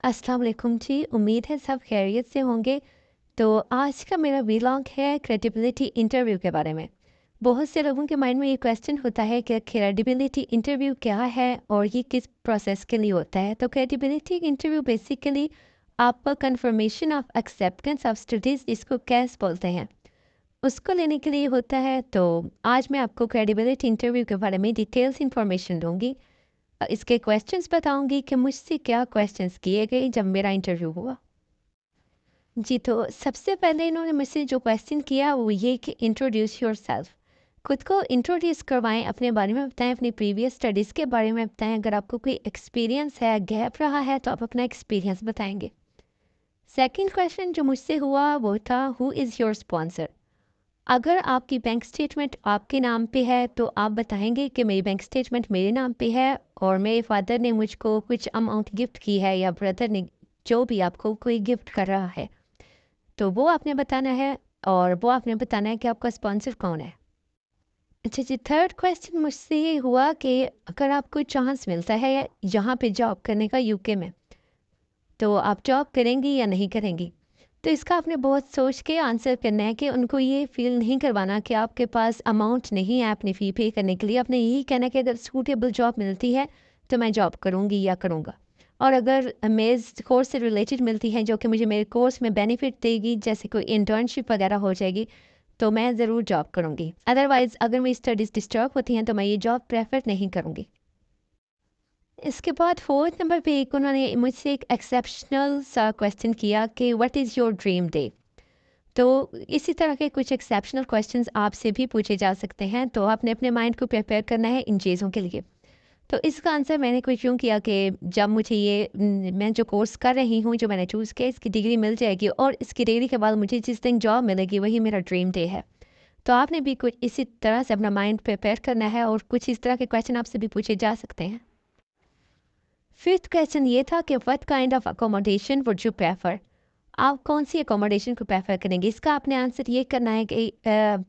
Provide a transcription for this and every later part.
अस्सलाम वालेकुम जी। उम्मीद है सब खैरियत से होंगे। तो आज का मेरा व्लॉग है क्रेडिबिलिटी इंटरव्यू के बारे में। बहुत से लोगों के माइंड में ये क्वेश्चन होता है कि क्रेडिबिलिटी इंटरव्यू क्या है और ये किस प्रोसेस के लिए होता है। तो क्रेडिबिलिटी इंटरव्यू बेसिकली आपका confirmation of acceptance of studies, इसको कैस बोलते हैं, उसको लेने के लिए होता है। तो आज मैं आपको क्रेडिबिलिटी इंटरव्यू के बारे में डिटेल्स इंफॉर्मेशन दूंगी। इसके क्वेश्चंस बताऊंगी कि मुझसे क्या क्वेश्चंस किए गए जब मेरा इंटरव्यू हुआ। जी, तो सबसे पहले इन्होंने मुझसे जो क्वेश्चन किया वो ये कि इंट्रोड्यूस योरसेल्फ, खुद को इंट्रोड्यूस करवाएं, अपने बारे में बताएं, अपनी प्रीवियस स्टडीज़ के बारे में बताएं। अगर आपको कोई एक्सपीरियंस है, गैप रहा है, तो आप अपना एक्सपीरियंस बताएंगे। सेकंड क्वेश्चन जो मुझसे हुआ वो था हु इज़ योर स्पॉन्सर। अगर आपकी बैंक स्टेटमेंट आपके नाम पे है तो आप बताएंगे कि मेरी बैंक स्टेटमेंट मेरे नाम पे है और मेरे फादर ने मुझको कुछ अमाउंट गिफ्ट की है या ब्रदर ने जो भी आपको कोई गिफ्ट कर रहा है, तो वो आपने बताना है और वो आपने बताना है कि आपका स्पॉन्सर कौन है। अच्छा जी, थर्ड क्वेश्चन मुझसे ये हुआ कि अगर आपको चांस मिलता है यहाँ पे जॉब करने का यूके में, तो आप जॉब करेंगी या नहीं करेंगी। तो इसका आपने बहुत सोच के आंसर करना है कि उनको ये फील नहीं करवाना कि आपके पास अमाउंट नहीं है अपनी फ़ी पे करने के लिए। आपने यही कहना है कि अगर सूटेबल जॉब मिलती है तो मैं जॉब करूँगी या करूँगा, और अगर मेरे कोर्स से रिलेटेड मिलती है जो कि मुझे मेरे कोर्स में बेनिफिट देगी, जैसे कोई इंटर्नशिप वगैरह हो जाएगी, तो मैं ज़रूर जॉब करूँगी। अदरवाइज़ अगर मेरी स्टडीज़ डिस्टर्ब होती हैं तो मैं ये जॉब प्रेफर नहीं करूँगी। इसके बाद फोर्थ नंबर पे एक उन्होंने मुझसे एक एक्सेप्शनल सा क्वेश्चन किया कि what is your dream day. तो इसी तरह के कुछ एक्सेप्शनल क्वेश्चंस आपसे भी पूछे जा सकते हैं, तो आपने अपने माइंड को प्रिपेयर करना है इन चीज़ों के लिए। तो इसका आंसर मैंने कुछ यूँ किया कि जब मुझे मैं जो कोर्स कर रही हूँ, जो मैंने चूज़ किया, इसकी डिग्री मिल जाएगी और इसकी डिग्री के बाद मुझे जिस दिन जॉब मिलेगी वही मेरा ड्रीम डे है। तो आपने भी कुछ इसी तरह से अपना माइंड प्रिपेयर करना है और कुछ इस तरह के क्वेश्चन आपसे भी पूछे जा सकते हैं। फिफ्थ क्वेश्चन ये था कि what kind of accommodation would you prefer. आप कौन सी अकोमोडेशन को प्रेफर करेंगे। इसका आपने आंसर ये करना है कि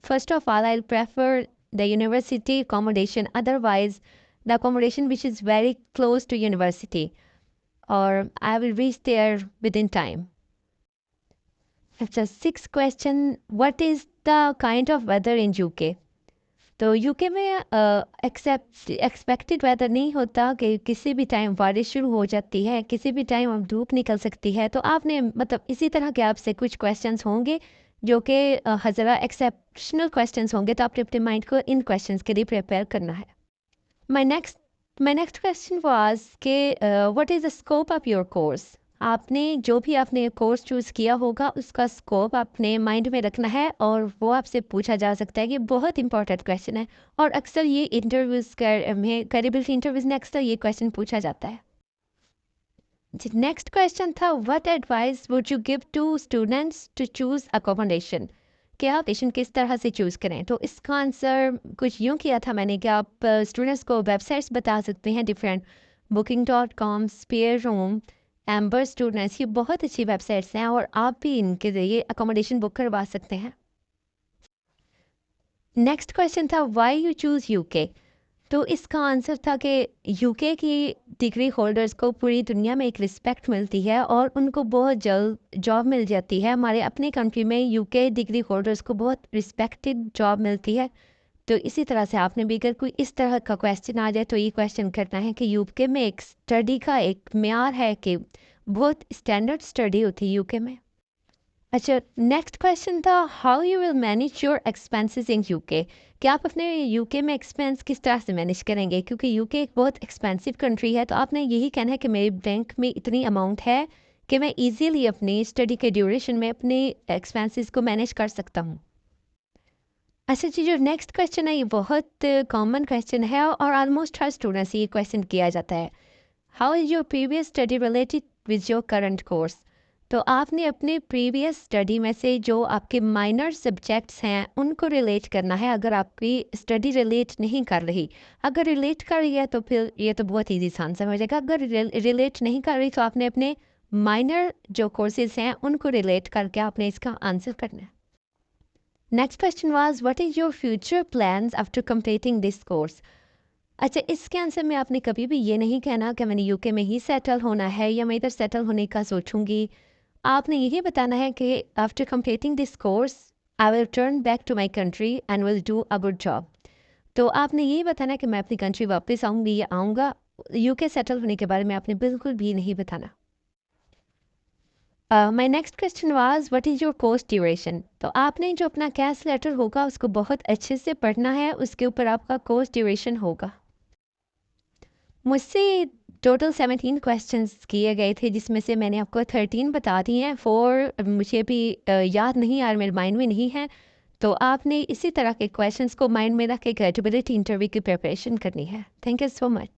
first of all I prefer the university accommodation, otherwise the accommodation which is very close to university, और I will reach there within time. अच्छा, six question, what is the kind of weather in UK. तो UK में expected weather नहीं होता कि किसी भी time बारिश शुरू हो जाती है, किसी भी टाइम अब धूप निकल सकती है। तो आपने मतलब इसी तरह के आपसे कुछ क्वेश्चंस होंगे जो कि ज़रा एक्सेप्शनल क्वेश्चंस होंगे, तो आपने अपने माइंड को इन क्वेश्चंस के लिए प्रिपेयर करना है। माई नेक्स्ट क्वेश्चन वाज कि what is the scope of your course. आपने जो भी आपने कोर्स चूज़ किया होगा उसका स्कोप अपने माइंड में रखना है और वो आपसे पूछा जा सकता है। कि बहुत इंपॉर्टेंट क्वेश्चन है और अक्सर ये इंटरव्यूज़ में, क्रेडिबिलिटी इंटरव्यूज़ में अक्सर ये क्वेश्चन पूछा जाता है। नेक्स्ट क्वेश्चन था what advice would you give to students to choose accommodation, कि आप पेशन किस तरह से चूज़ करें। तो इसका आंसर कुछ यूँ किया था मैंने कि आप स्टूडेंट्स को वेबसाइट्स बता सकते हैं different, booking.com, spare room, Amber students, ये बहुत अच्छी वेबसाइट्स हैं और आप भी इनके ज़रिए अकोमोडेशन बुक करवा सकते हैं। नेक्स्ट क्वेश्चन था वाई यू चूज़ यूके। तो इसका आंसर था कि यूके की डिग्री होल्डर्स को पूरी दुनिया में एक रिस्पेक्ट मिलती है और उनको बहुत जल्द जॉब मिल जाती है। हमारे अपने कंट्री में यूके डिग्री होल्डर्स को बहुत रिस्पेक्टेड जॉब मिलती है। तो इसी तरह से आपने भी अगर कोई इस तरह का क्वेश्चन आ जाए तो ये क्वेश्चन करना है कि यूके में एक स्टडी का एक मेयार है कि बहुत स्टैंडर्ड स्टडी होती है यूके में। अच्छा, नेक्स्ट क्वेश्चन था how you will manage your expenses in UK, कि आप अपने यूके में एक्सपेंस किस तरह से मैनेज करेंगे, क्योंकि यूके एक बहुत एक्सपेंसिव कंट्री है। तो आपने यही कहना है कि मेरे बैंक में इतनी अमाउंट है कि मैं इजीली अपनी स्टडी के ड्यूरेशन में अपने एक्सपेंसेस को मैनेज कर सकता हूँ। अच्छा जी, जो नेक्स्ट क्वेश्चन है ये बहुत कॉमन क्वेश्चन है और ऑलमोस्ट हर स्टूडेंट से ये क्वेश्चन किया जाता है। How is your previous study related with your current course. तो आपने अपने प्रीवियस स्टडी में से जो आपके माइनर सब्जेक्ट्स हैं उनको रिलेट करना है। अगर आपकी स्टडी रिलेट नहीं कर रही, अगर रिलेट कर रही है तो फिर ये तो बहुत ईजी सा आंसर हो जाएगा। अगर रिलेट नहीं कर रही तो आपने अपने माइनर जो कोर्सेज हैं उनको रिलेट करके आपने इसका आंसर करना है। Next question was what is your future plans after completing this course. अच्छा, इसके आंसर में आपने कभी भी ये नहीं कहना कि मैंने यूके में ही सेटल होना है या मैं इधर सेटल होने का सोचूंगी। आपने यही बताना है कि after completing this course I will turn back to my country and will do a good job. तो आपने यही बताना है कि मैं अपनी कंट्री वापस आऊँगी या आऊँगा। यूके सेटल होने के बारे में आपने बिल्कुल भी नहीं बताना। My next question was what is your course duration. तो आपने जो अपना कैश लेटर होगा उसको बहुत अच्छे से पढ़ना है, उसके ऊपर आपका कोर्स ड्यूरेशन होगा। मुझसे टोटल 17 क्वेश्चंस किए गए थे, जिसमें से मैंने आपको 13 बता दिए हैं। 4 मुझे भी याद नहीं, यार मेरे माइंड में नहीं है। तो आपने इसी तरह के क्वेश्चंस को माइंड में रख के क्रेडिबिलिटी इंटरव्यू की प्रिपरेशन करनी है। Thank you so much.